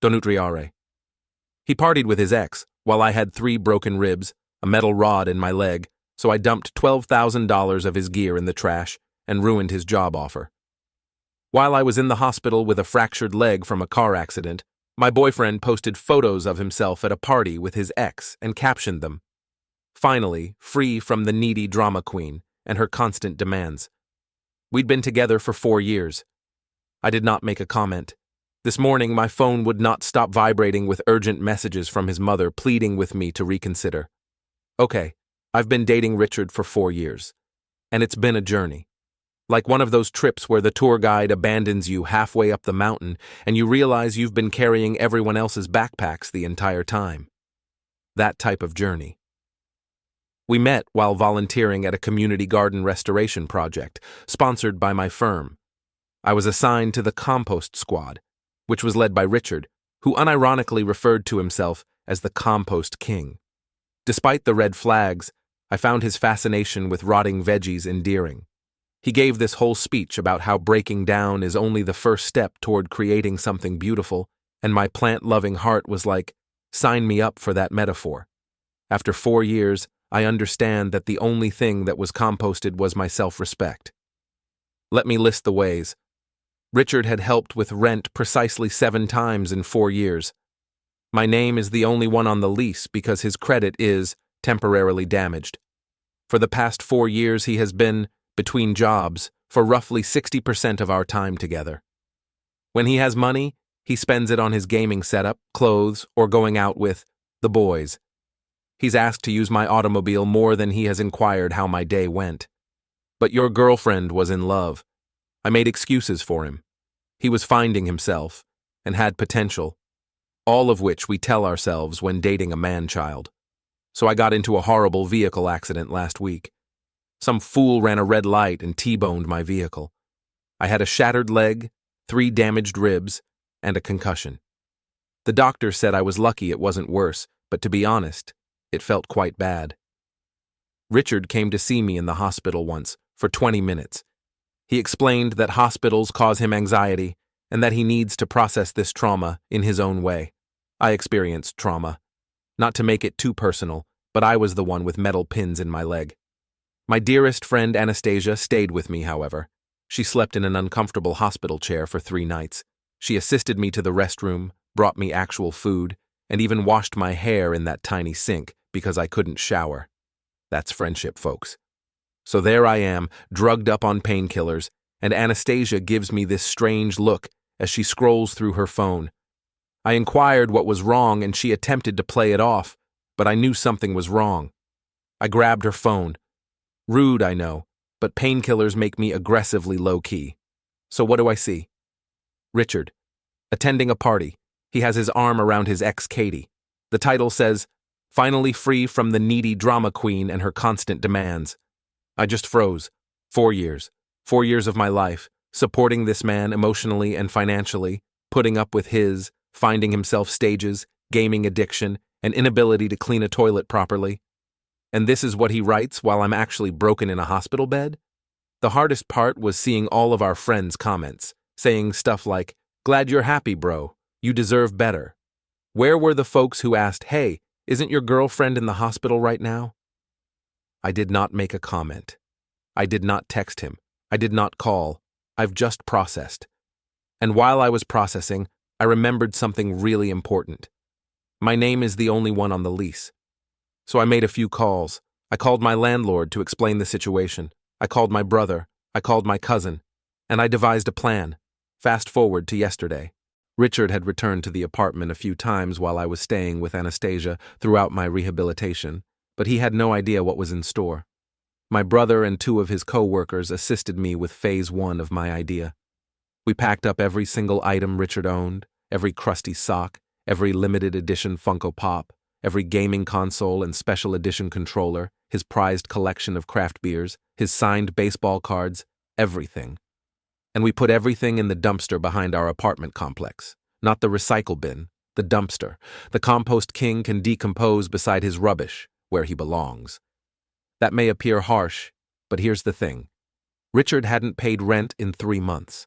Donutriare. He partied with his ex, while I had 3 broken ribs, a metal rod in my leg, so I dumped $12,000 of his gear in the trash and ruined his job offer. While I was in the hospital with a fractured leg from a car accident, my boyfriend posted photos of himself at a party with his ex and captioned them, "Finally, free from the needy drama queen and her constant demands." We'd been together for 4 years. I did not make a comment. This morning, my phone would not stop vibrating with urgent messages from his mother pleading with me to reconsider. Okay, I've been dating Richard for 4 years, and it's been a journey. Like one of those trips where the tour guide abandons you halfway up the mountain and you realize you've been carrying everyone else's backpacks the entire time. That type of journey. We met while volunteering at a community garden restoration project, sponsored by my firm. I was assigned to the compost squad, which was led by Richard, who unironically referred to himself as the compost king. Despite the red flags, I found his fascination with rotting veggies endearing. He gave this whole speech about how breaking down is only the first step toward creating something beautiful, and my plant-loving heart was like, sign me up for that metaphor. After 4 years, I understand that the only thing that was composted was my self-respect. Let me list the ways. Richard had helped with rent precisely 7 times in 4 years. My name is the only one on the lease because his credit is temporarily damaged. For the past 4 years, he has been between jobs for roughly 60% of our time together. When he has money, he spends it on his gaming setup, clothes, or going out with the boys. He's asked to use my automobile more than he has inquired how my day went. But your girlfriend was in love. I made excuses for him. He was finding himself and had potential, all of which we tell ourselves when dating a man-child. So I got into a horrible vehicle accident last week. Some fool ran a red light and T-boned my vehicle. I had a shattered leg, 3 damaged ribs, and a concussion. The doctor said I was lucky it wasn't worse, but to be honest, it felt quite bad. Richard came to see me in the hospital once, for 20 minutes. He explained that hospitals cause him anxiety and that he needs to process this trauma in his own way. I experienced trauma. Not to make it too personal, but I was the one with metal pins in my leg. My dearest friend Anastasia stayed with me, however. She slept in an uncomfortable hospital chair for 3 nights. She assisted me to the restroom, brought me actual food, and even washed my hair in that tiny sink because I couldn't shower. That's friendship, folks. So there I am, drugged up on painkillers, and Anastasia gives me this strange look as she scrolls through her phone. I inquired what was wrong and she attempted to play it off, but I knew something was wrong. I grabbed her phone. Rude, I know, but painkillers make me aggressively low-key. So what do I see? Richard, attending a party. He has his arm around his ex Katie. The title says, "Finally free from the needy drama queen and her constant demands." I just froze. 4 years. 4 years of my life, supporting this man emotionally and financially, putting up with his, finding himself stages, gaming addiction, and inability to clean a toilet properly. And this is what he writes while I'm actually broken in a hospital bed? The hardest part was seeing all of our friends' comments, saying stuff like, "Glad you're happy, bro. You deserve better." Where were the folks who asked, "Hey, isn't your girlfriend in the hospital right now?" I did not make a comment. I did not text him. I did not call. I've just processed. And while I was processing, I remembered something really important. My name is the only one on the lease. So I made a few calls. I called my landlord to explain the situation. I called my brother. I called my cousin. And I devised a plan. Fast forward to yesterday. Richard had returned to the apartment a few times while I was staying with Anastasia throughout my rehabilitation, but he had no idea what was in store. My brother and 2 of his co-workers assisted me with phase 1 of my idea. We packed up every single item Richard owned, every crusty sock, every limited edition Funko Pop, every gaming console and special edition controller, his prized collection of craft beers, his signed baseball cards, everything. And we put everything in the dumpster behind our apartment complex. Not the recycle bin, the dumpster. The compost king can decompose beside his rubbish, where he belongs. That may appear harsh, but here's the thing. Richard hadn't paid rent in 3 months.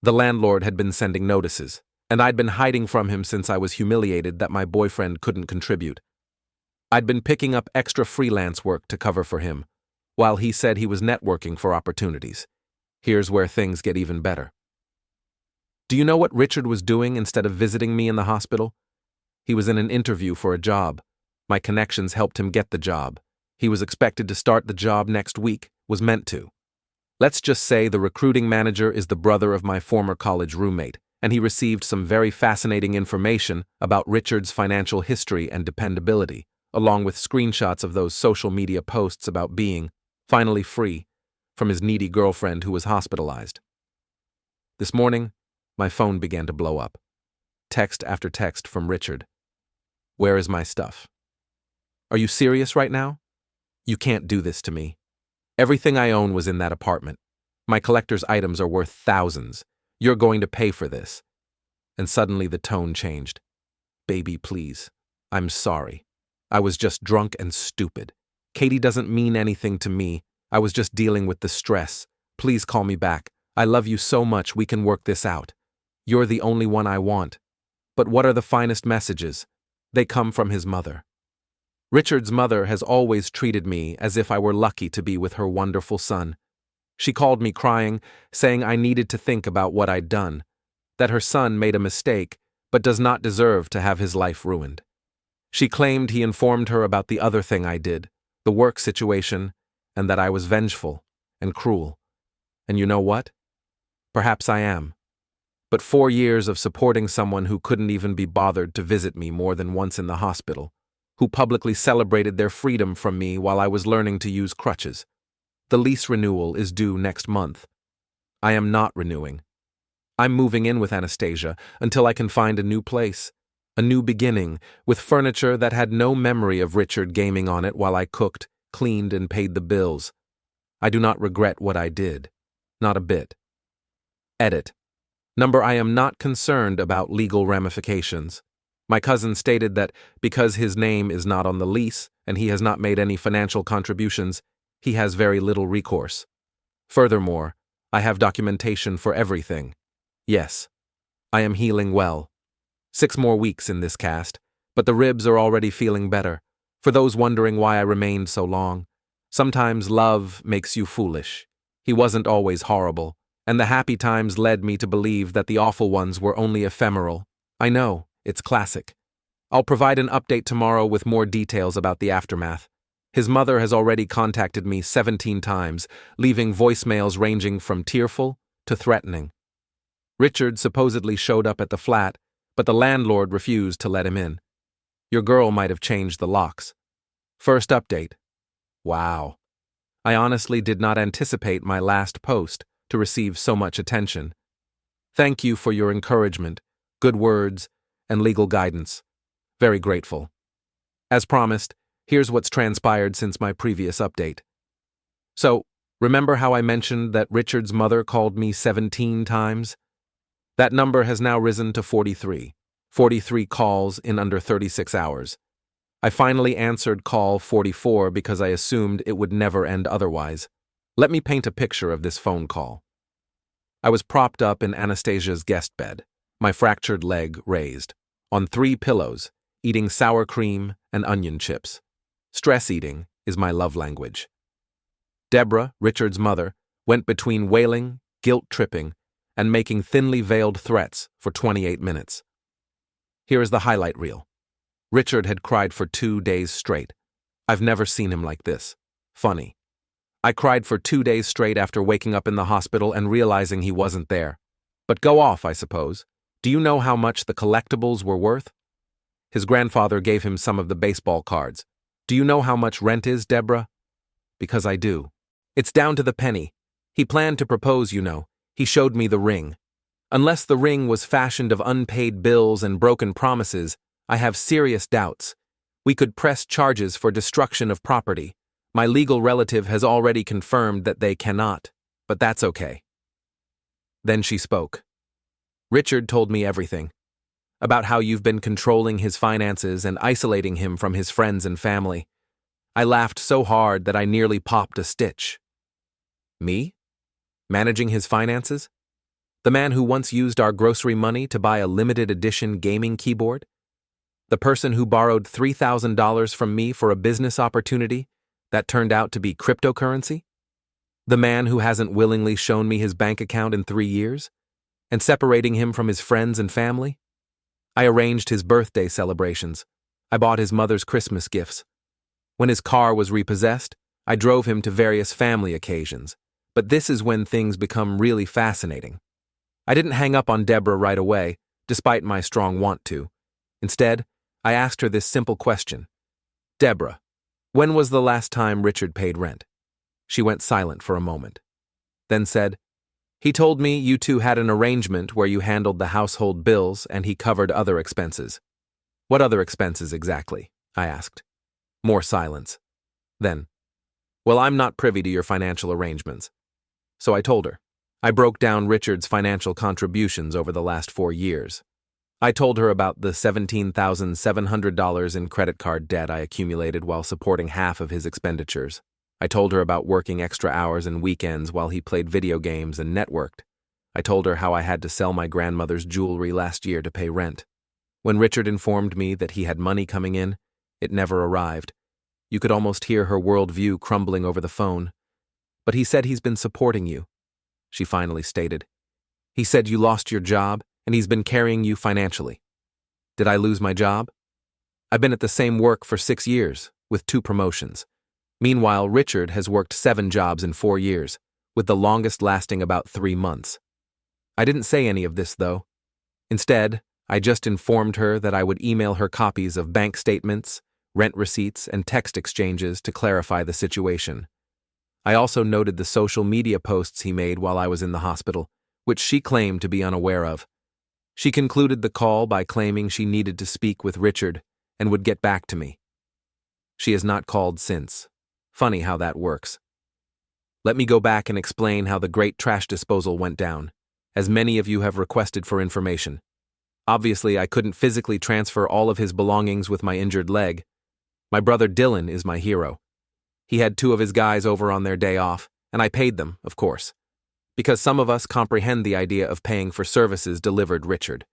The landlord had been sending notices, And I'd been hiding from him since I was humiliated that my boyfriend couldn't contribute. I'd been picking up extra freelance work to cover for him, while he said he was networking for opportunities. Here's where things get even better. Do you know what Richard was doing instead of visiting me in the hospital? He was in an interview for a job. My connections helped him get the job. He was expected to start the job next week, was meant to. Let's just say the recruiting manager is the brother of my former college roommate, and he received some very fascinating information about Richard's financial history and dependability, along with screenshots of those social media posts about being, finally free, from his needy girlfriend who was hospitalized. This morning, my phone began to blow up. Text after text from Richard. Where is my stuff? Are you serious right now? You can't do this to me. Everything I own was in that apartment. My collector's items are worth thousands. You're going to pay for this. And suddenly the tone changed. Baby, please. I'm sorry. I was just drunk and stupid. Katie doesn't mean anything to me. I was just dealing with the stress. Please call me back. I love you so much, we can work this out. You're the only one I want. But what are the finest messages? They come from his mother. Richard's mother has always treated me as if I were lucky to be with her wonderful son. She called me crying, saying I needed to think about what I'd done, that her son made a mistake, but does not deserve to have his life ruined. She claimed he informed her about the other thing I did, the work situation, and that I was vengeful and cruel. And you know what? Perhaps I am. But 4 years of supporting someone who couldn't even be bothered to visit me more than once in the hospital, who publicly celebrated their freedom from me while I was learning to use crutches. The lease renewal is due next month. I am not renewing. I'm moving in with Anastasia until I can find a new place, a new beginning, with furniture that had no memory of Richard gaming on it while I cooked, cleaned, and paid the bills. I do not regret what I did. Not a bit. Edit. Number, I am not concerned about legal ramifications. My cousin stated that because his name is not on the lease and he has not made any financial contributions, he has very little recourse. Furthermore, I have documentation for everything. Yes, I am healing well. 6 more weeks in this cast, but the ribs are already feeling better. For those wondering why I remained so long, sometimes love makes you foolish. He wasn't always horrible, and the happy times led me to believe that the awful ones were only ephemeral. I know, it's classic. I'll provide an update tomorrow with more details about the aftermath. His mother has already contacted me 17 times, leaving voicemails ranging from tearful to threatening. Richard supposedly showed up at the flat, but the landlord refused to let him in. Your girl might have changed the locks. First update. Wow. I honestly did not anticipate my last post to receive so much attention. Thank you for your encouragement, good words, and legal guidance. Very grateful. As promised, here's what's transpired since my previous update. So, remember how I mentioned that Richard's mother called me 17 times? That number has now risen to 43. 43 calls in under 36 hours. I finally answered call 44 because I assumed it would never end otherwise. Let me paint a picture of this phone call. I was propped up in Anastasia's guest bed, my fractured leg raised, on 3 pillows, eating sour cream and onion chips. Stress eating is my love language. Deborah, Richard's mother, went between wailing, guilt-tripping, and making thinly veiled threats for 28 minutes. Here is the highlight reel. Richard had cried for 2 days straight. I've never seen him like this. Funny. I cried for 2 days straight after waking up in the hospital and realizing he wasn't there. But go off, I suppose. Do you know how much the collectibles were worth? His grandfather gave him some of the baseball cards. Do you know how much rent is, Deborah? Because I do. It's down to the penny. He planned to propose, you know. He showed me the ring. Unless the ring was fashioned of unpaid bills and broken promises, I have serious doubts. We could press charges for destruction of property. My legal relative has already confirmed that they cannot, but that's okay. Then she spoke. Richard told me everything. About how you've been controlling his finances and isolating him from his friends and family. I laughed so hard that I nearly popped a stitch. Me? Managing his finances? The man who once used our grocery money to buy a limited edition gaming keyboard? The person who borrowed $3,000 from me for a business opportunity that turned out to be cryptocurrency? The man who hasn't willingly shown me his bank account in 3 years, and separating him from his friends and family? I arranged his birthday celebrations. I bought his mother's Christmas gifts. When his car was repossessed, I drove him to various family occasions. But this is when things become really fascinating. I didn't hang up on Deborah right away, despite my strong want to. Instead, I asked her this simple question. Deborah, when was the last time Richard paid rent? She went silent for a moment. Then said, he told me you two had an arrangement where you handled the household bills and he covered other expenses. What other expenses exactly? I asked. More silence. Then, well, I'm not privy to your financial arrangements. So I told her. I broke down Richard's financial contributions over the last 4 years. I told her about the $17,700 in credit card debt I accumulated while supporting half of his expenditures. I told her about working extra hours and weekends while he played video games and networked. I told her how I had to sell my grandmother's jewelry last year to pay rent. When Richard informed me that he had money coming in, it never arrived. You could almost hear her worldview crumbling over the phone. But he said he's been supporting you, she finally stated. He said you lost your job and he's been carrying you financially. Did I lose my job? I've been at the same work for 6 years, with 2 promotions. Meanwhile, Richard has worked 7 jobs in 4 years, with the longest lasting about 3 months. I didn't say any of this, though. Instead, I just informed her that I would email her copies of bank statements, rent receipts, and text exchanges to clarify the situation. I also noted the social media posts he made while I was in the hospital, which she claimed to be unaware of. She concluded the call by claiming she needed to speak with Richard and would get back to me. She has not called since. Funny how that works. Let me go back and explain how the great trash disposal went down, as many of you have requested for information. Obviously, I couldn't physically transfer all of his belongings with my injured leg. My brother Dylan is my hero. He had 2 of his guys over on their day off, and I paid them, of course. Because some of us comprehend the idea of paying for services delivered Richard.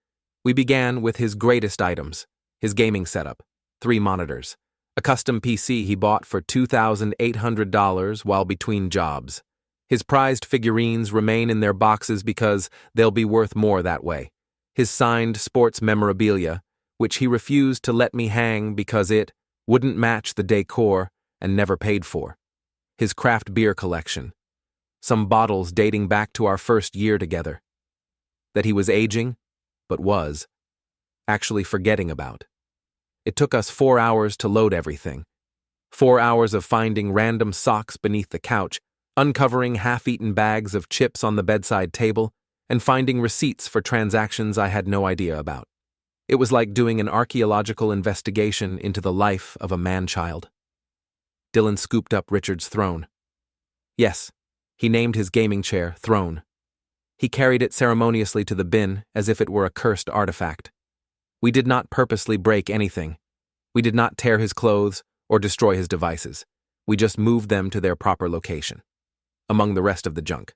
We began with his greatest items, his gaming setup, 3 monitors, a custom PC he bought for $2,800 while between jobs. His prized figurines remain in their boxes because they'll be worth more that way. His signed sports memorabilia, which he refused to let me hang because it wouldn't match the decor and never paid for. His craft beer collection. Some bottles dating back to our first year together. That he was aging, but was, actually forgetting about. It took us 4 hours to load everything. 4 hours of finding random socks beneath the couch, uncovering half-eaten bags of chips on the bedside table, and finding receipts for transactions I had no idea about. It was like doing an archaeological investigation into the life of a man-child. Dylan scooped up Richard's throne. Yes, he named his gaming chair Throne. He carried it ceremoniously to the bin as if it were a cursed artifact. We did not purposely break anything. We did not tear his clothes or destroy his devices. We just moved them to their proper location, among the rest of the junk.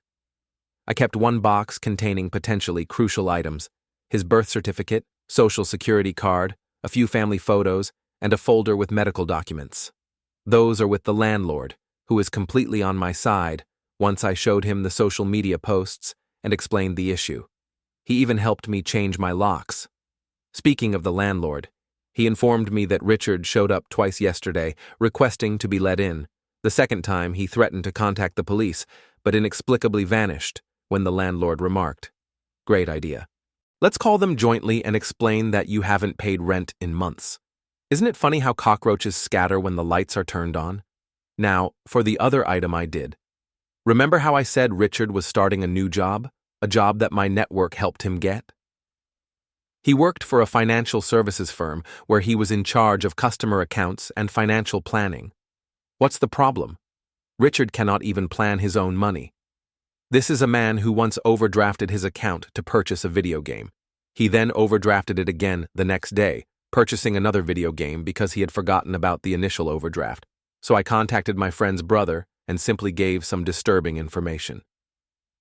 I kept 1 box containing potentially crucial items, his birth certificate, social security card, a few family photos, and a folder with medical documents. Those are with the landlord, who is completely on my side once I showed him the social media posts and explained the issue. He even helped me change my locks. Speaking of the landlord, he informed me that Richard showed up twice yesterday, requesting to be let in. The second time, he threatened to contact the police, but inexplicably vanished when the landlord remarked, "Great idea. Let's call them jointly and explain that you haven't paid rent in months." Isn't it funny how cockroaches scatter when the lights are turned on? Now, for the other item I did. Remember how I said Richard was starting a new job? A job that my network helped him get? He worked for a financial services firm where he was in charge of customer accounts and financial planning. What's the problem? Richard cannot even plan his own money. This is a man who once overdrafted his account to purchase a video game. He then overdrafted it again the next day, purchasing another video game because he had forgotten about the initial overdraft. So I contacted my friend's brother and simply gave some disturbing information.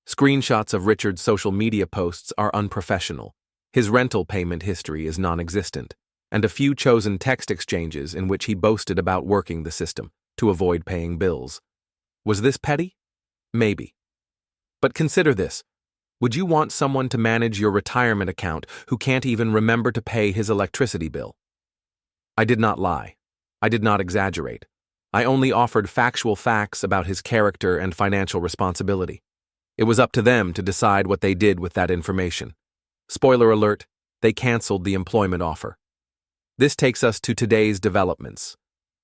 Screenshots of Richard's social media posts are unprofessional. His rental payment history is non-existent, and a few chosen text exchanges in which he boasted about working the system to avoid paying bills. Was this petty? Maybe. But consider this. Would you want someone to manage your retirement account who can't even remember to pay his electricity bill? I did not lie. I did not exaggerate. I only offered factual facts about his character and financial responsibility. It was up to them to decide what they did with that information. Spoiler alert, they canceled the employment offer. This takes us to today's developments.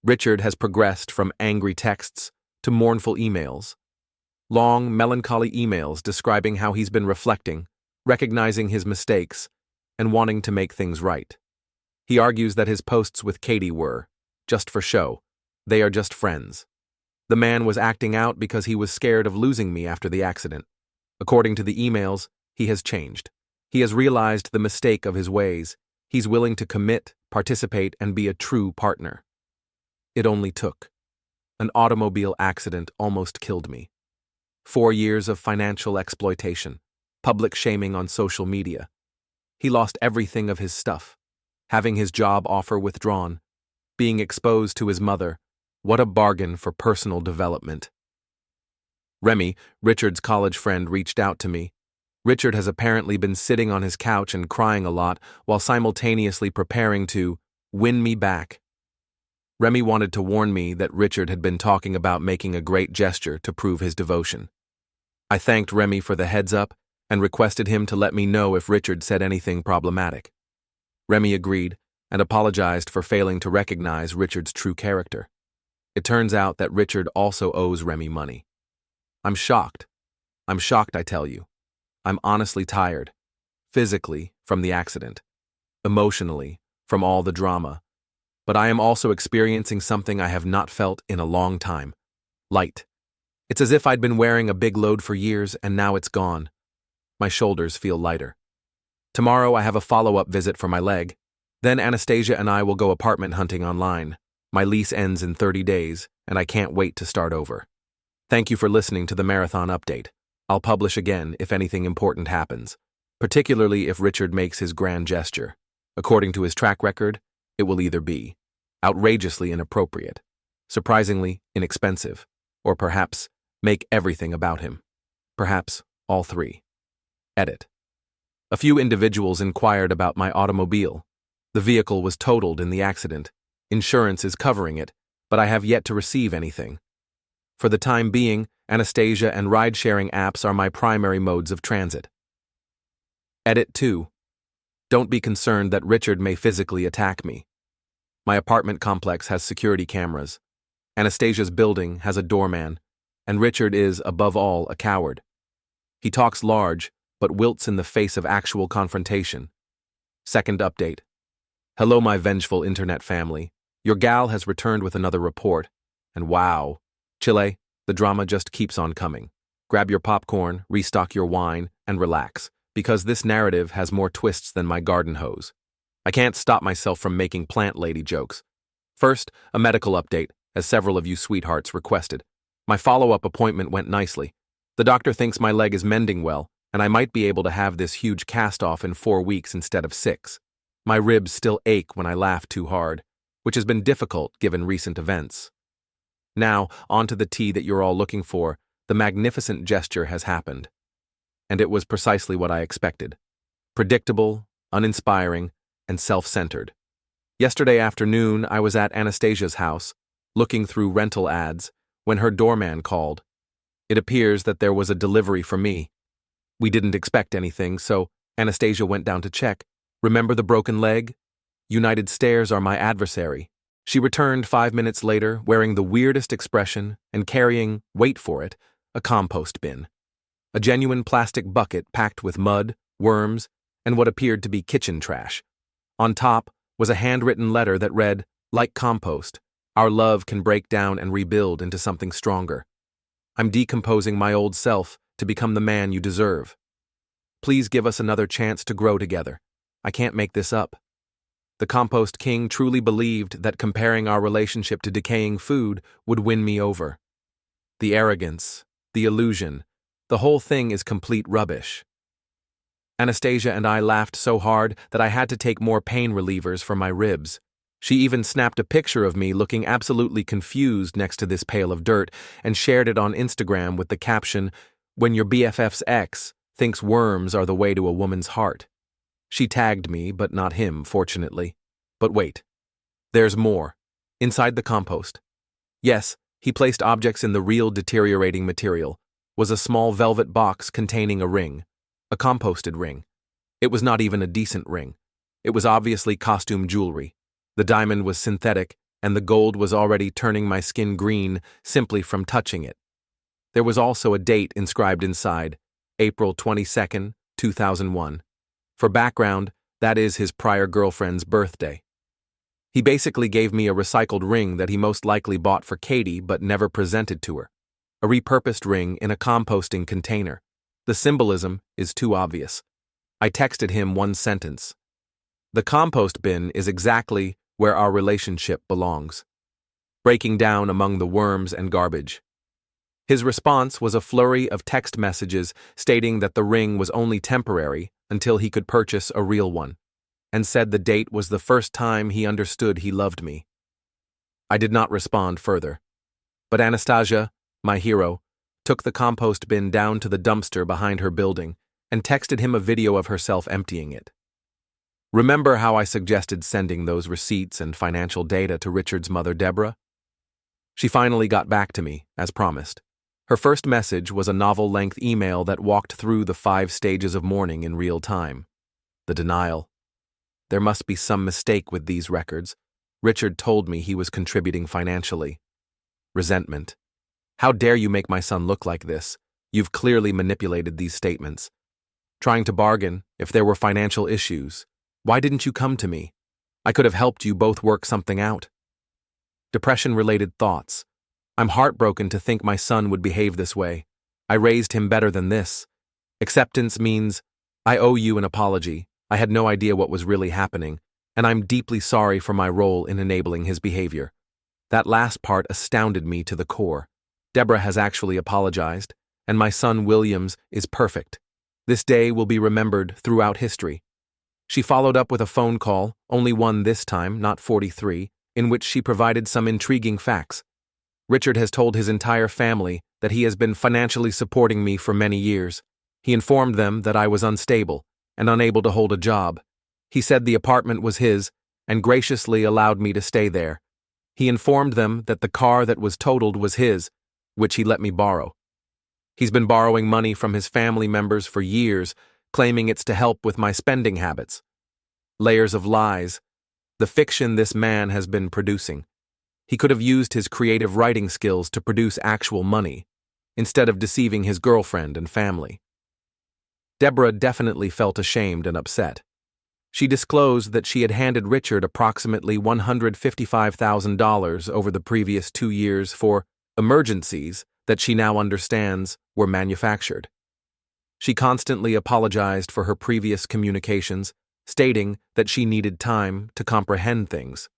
Richard has progressed from angry texts to mournful emails. Long, melancholy emails describing how he's been reflecting, recognizing his mistakes, and wanting to make things right. He argues that his posts with Katie were just for show. They are just friends. The man was acting out because he was scared of losing me after the accident. According to the emails, he has changed. He has realized the mistake of his ways. He's willing to commit, participate, and be a true partner. It only took. An automobile accident almost killed me. 4 years of financial exploitation, public shaming on social media. He lost everything of his stuff, having his job offer withdrawn, being exposed to his mother. What a bargain for personal development. Remy, Richard's college friend, reached out to me. Richard has apparently been sitting on his couch and crying a lot while simultaneously preparing to win me back. Remy wanted to warn me that Richard had been talking about making a great gesture to prove his devotion. I thanked Remy for the heads up and requested him to let me know if Richard said anything problematic. Remy agreed and apologized for failing to recognize Richard's true character. It turns out that Richard also owes Remy money. I'm shocked. I'm shocked, I tell you. I'm honestly tired. Physically, from the accident. Emotionally, from all the drama. But I am also experiencing something I have not felt in a long time. Light. It's as if I'd been wearing a big load for years and now it's gone. My shoulders feel lighter. Tomorrow I have a follow-up visit for my leg. Then Anastasia and I will go apartment hunting online. My lease ends in 30 days, and I can't wait to start over. Thank you for listening to the Marathon Update. I'll publish again if anything important happens, particularly if Richard makes his grand gesture. According to his track record, it will either be outrageously inappropriate, surprisingly inexpensive, or perhaps make everything about him. Perhaps all three. Edit. A few individuals inquired about my automobile. The vehicle was totaled in the accident. Insurance is covering it, but I have yet to receive anything. For the time being, Anastasia and ride-sharing apps are my primary modes of transit. Edit 2. Don't be concerned that Richard may physically attack me. My apartment complex has security cameras. Anastasia's building has a doorman, and Richard is, above all, a coward. He talks large, but wilts in the face of actual confrontation. Second update. Hello, my vengeful internet family. Your gal has returned with another report, and wow. Chile, the drama just keeps on coming. Grab your popcorn, restock your wine, and relax, because this narrative has more twists than my garden hose. I can't stop myself from making plant lady jokes. First, a medical update, as several of you sweethearts requested. My follow-up appointment went nicely. The doctor thinks my leg is mending well, and I might be able to have this huge cast-off in 4 weeks instead of 6. My ribs still ache when I laugh too hard, which has been difficult given recent events. Now, on to the tea that you're all looking for. The magnificent gesture has happened. And it was precisely what I expected. Predictable, uninspiring, and self-centered. Yesterday afternoon, I was at Anastasia's house, looking through rental ads, when her doorman called. It appears that there was a delivery for me. We didn't expect anything, so Anastasia went down to check. Remember the broken leg? United Stares are my adversary. She returned 5 minutes later, wearing the weirdest expression and carrying, wait for it, a compost bin. A genuine plastic bucket packed with mud, worms, and what appeared to be kitchen trash. On top was a handwritten letter that read, "Like compost, our love can break down and rebuild into something stronger. I'm decomposing my old self to become the man you deserve. Please give us another chance to grow together. I can't make this up." The compost king truly believed that comparing our relationship to decaying food would win me over. The arrogance, the illusion, The whole thing is complete rubbish. Anastasia and I laughed so hard that I had to take more pain relievers for my ribs. She even snapped a picture of me looking absolutely confused next to this pail of dirt and shared it on Instagram with the caption, "When your BFF's ex thinks worms are the way to a woman's heart." She tagged me, but not him, fortunately. But wait. There's more. Inside the compost. Yes, he placed objects in the real deteriorating material. Was a small velvet box containing a ring. A composted ring. It was not even a decent ring. It was obviously costume jewelry. The diamond was synthetic, and the gold was already turning my skin green simply from touching it. There was also a date inscribed inside, April 22nd, 2001. For background, that is his prior girlfriend's birthday. He basically gave me a recycled ring that he most likely bought for Katie but never presented to her. A repurposed ring in a composting container. The symbolism is too obvious. I texted him one sentence. The compost bin is exactly where our relationship belongs. Breaking down among the worms and garbage. His response was a flurry of text messages stating that the ring was only temporary until he could purchase a real one, and said the date was the first time he understood he loved me. I did not respond further. But Anastasia, my hero, took the compost bin down to the dumpster behind her building and texted him a video of herself emptying it. Remember how I suggested sending those receipts and financial data to Richard's mother, Deborah? She finally got back to me, as promised. Her first message was a novel-length email that walked through the 5 stages of mourning in real time. The denial. There must be some mistake with these records. Richard told me he was contributing financially. Resentment. How dare you make my son look like this? You've clearly manipulated these statements. Trying to bargain if there were financial issues. Why didn't you come to me? I could have helped you both work something out. Depression-related thoughts. I'm heartbroken to think my son would behave this way. I raised him better than this. Acceptance means, I owe you an apology. I had no idea what was really happening, and I'm deeply sorry for my role in enabling his behavior. That last part astounded me to the core. Deborah has actually apologized, and my son Williams is perfect. This day will be remembered throughout history. She followed up with a phone call, only one this time, not 43, in which she provided some intriguing facts. Richard has told his entire family that he has been financially supporting me for many years. He informed them that I was unstable and unable to hold a job. He said the apartment was his and graciously allowed me to stay there. He informed them that the car that was totaled was his, which he let me borrow. He's been borrowing money from his family members for years, claiming it's to help with my spending habits. Layers of lies. The fiction this man has been producing. He could have used his creative writing skills to produce actual money, instead of deceiving his girlfriend and family. Deborah definitely felt ashamed and upset. She disclosed that she had handed Richard approximately $155,000 over the previous 2 years for emergencies that she now understands were manufactured. She constantly apologized for her previous communications, stating that she needed time to comprehend things.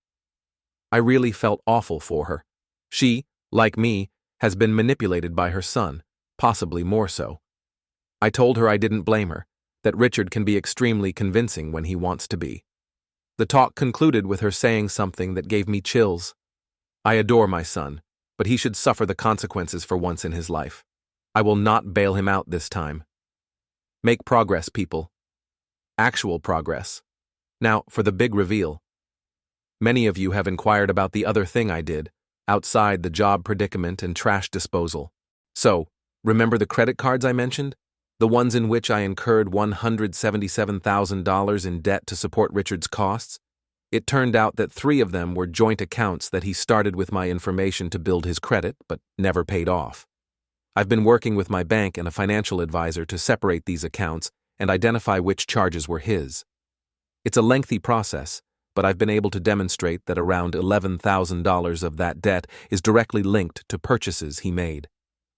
I really felt awful for her. She, like me, has been manipulated by her son, possibly more so. I told her I didn't blame her, that Richard can be extremely convincing when he wants to be. The talk concluded with her saying something that gave me chills. I adore my son, but he should suffer the consequences for once in his life. I will not bail him out this time. Make progress, people. Actual progress. Now, for the big reveal. Many of you have inquired about the other thing I did, outside the job predicament and trash disposal. So, remember the credit cards I mentioned? The ones in which I incurred $177,000 in debt to support Richard's costs? It turned out that 3 of them were joint accounts that he started with my information to build his credit, but never paid off. I've been working with my bank and a financial advisor to separate these accounts and identify which charges were his. It's a lengthy process, but I've been able to demonstrate that around $11,000 of that debt is directly linked to purchases he made.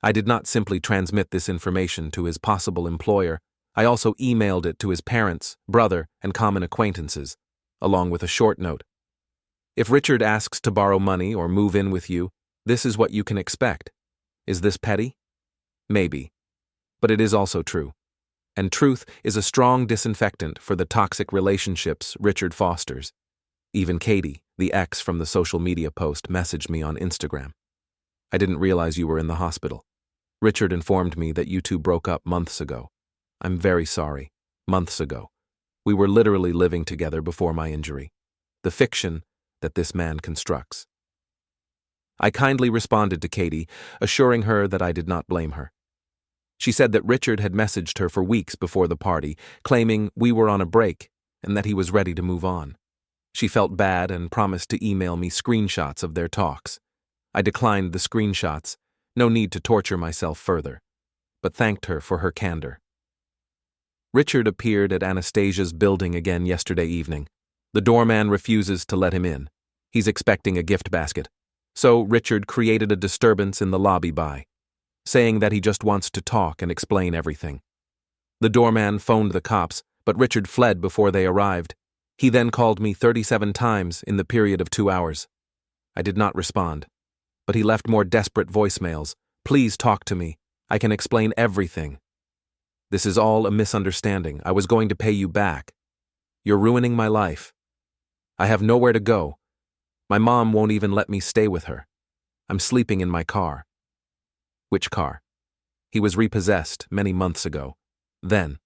I did not simply transmit this information to his possible employer, I also emailed it to his parents, brother, and common acquaintances, along with a short note. If Richard asks to borrow money or move in with you, this is what you can expect. Is this petty? Maybe. But it is also true. And truth is a strong disinfectant for the toxic relationships Richard fosters. Even Katie, the ex from the social media post, messaged me on Instagram. I didn't realize you were in the hospital. Richard informed me that you two broke up months ago. I'm very sorry. Months ago. We were literally living together before my injury. The fiction that this man constructs. I kindly responded to Katie, assuring her that I did not blame her. She said that Richard had messaged her for weeks before the party, claiming we were on a break and that he was ready to move on. She felt bad and promised to email me screenshots of their talks. I declined the screenshots, no need to torture myself further, but thanked her for her candor. Richard appeared at Anastasia's building again yesterday evening. The doorman refuses to let him in. He's expecting a gift basket. So Richard created a disturbance in the lobby by saying that he just wants to talk and explain everything. The doorman phoned the cops, but Richard fled before they arrived. He then called me 37 times in the period of 2 hours. I did not respond, but he left more desperate voicemails. Please talk to me. I can explain everything. This is all a misunderstanding. I was going to pay you back. You're ruining my life. I have nowhere to go. My mom won't even let me stay with her. I'm sleeping in my car. Which car? He was repossessed many months ago. Then.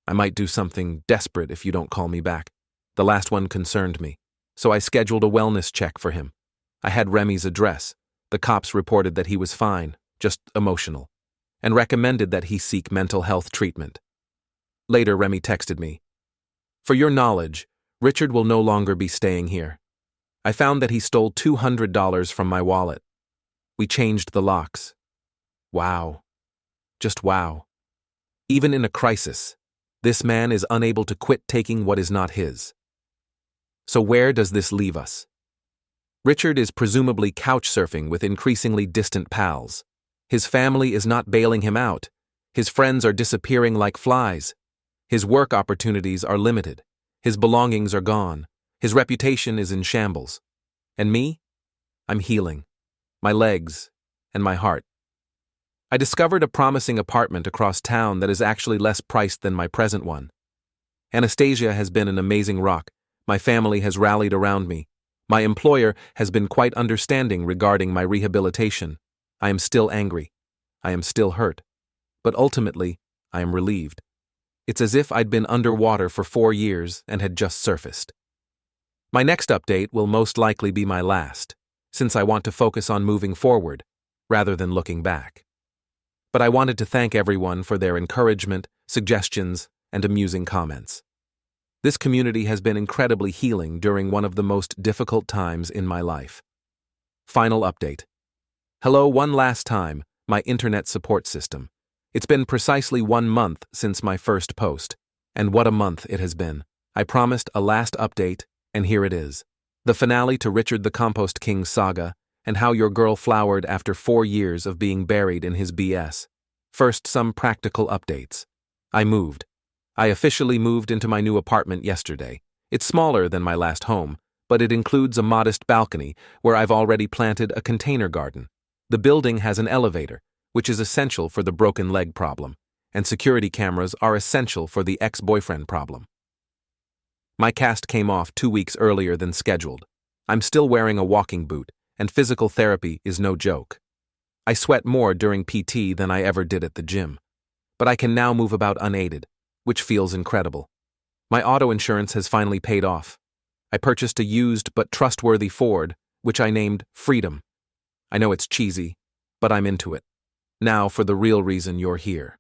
I might do something desperate if you don't call me back. The last one concerned me, so I scheduled a wellness check for him. I had Remy's address. The cops reported that he was fine, just emotional, and recommended that he seek mental health treatment. Later, Remy texted me, "For your knowledge, Richard will no longer be staying here. I found that he stole $200 from my wallet. We changed the locks." Wow. Just wow. Even in a crisis, this man is unable to quit taking what is not his. So where does this leave us? Richard is presumably couch surfing with increasingly distant pals. His family is not bailing him out. His friends are disappearing like flies. His work opportunities are limited. His belongings are gone. His reputation is in shambles. And me? I'm healing. My legs and my heart. I discovered a promising apartment across town that is actually less priced than my present one. Anastasia has been an amazing rock. My family has rallied around me. My employer has been quite understanding regarding my rehabilitation. I am still angry. I am still hurt. But ultimately, I am relieved. It's as if I'd been underwater for 4 years and had just surfaced. My next update will most likely be my last, since I want to focus on moving forward, rather than looking back. But I wanted to thank everyone for their encouragement, suggestions, and amusing comments. This community has been incredibly healing during one of the most difficult times in my life. Final update. Hello one last time, my internet support system. It's been precisely 1 month since my first post, and what a month it has been. I promised a last update, and here it is. The finale to Richard the Compost King's saga, and how your girl flowered after 4 years of being buried in his BS. First, some practical updates. I moved. I officially moved into my new apartment yesterday. It's smaller than my last home, but it includes a modest balcony where I've already planted a container garden. The building has an elevator, which is essential for the broken leg problem, and security cameras are essential for the ex-boyfriend problem. My cast came off 2 weeks earlier than scheduled. I'm still wearing a walking boot, and physical therapy is no joke. I sweat more during PT than I ever did at the gym. But I can now move about unaided, which feels incredible. My auto insurance has finally paid off. I purchased a used but trustworthy Ford, which I named Freedom. I know it's cheesy, but I'm into it. Now for the real reason you're here.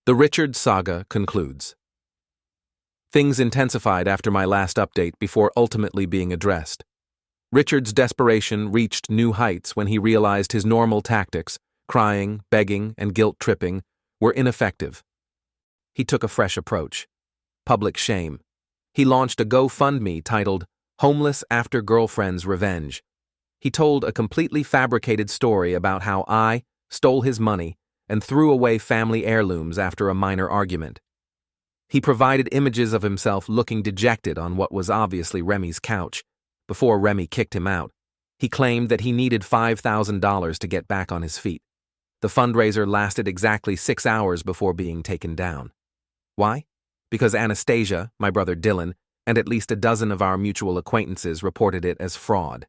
The Richard saga concludes. Things intensified after my last update before ultimately being addressed. Richard's desperation reached new heights when he realized his normal tactics, crying, begging, and guilt-tripping, were ineffective. He took a fresh approach. Public shame. He launched a GoFundMe titled Homeless After Girlfriend's Revenge. He told a completely fabricated story about how I stole his money and threw away family heirlooms after a minor argument. He provided images of himself looking dejected on what was obviously Remy's couch. Before Remy kicked him out, he claimed that he needed $5,000 to get back on his feet. The fundraiser lasted exactly 6 hours before being taken down. Why? Because Anastasia, my brother Dylan, and at least a dozen of our mutual acquaintances reported it as fraud.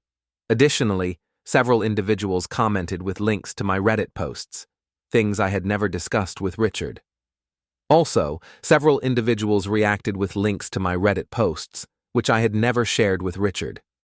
Additionally, several individuals commented with links to my Reddit posts, things I had never discussed with Richard. Also, several individuals reacted with links to my Reddit posts, which I had never shared with Richard.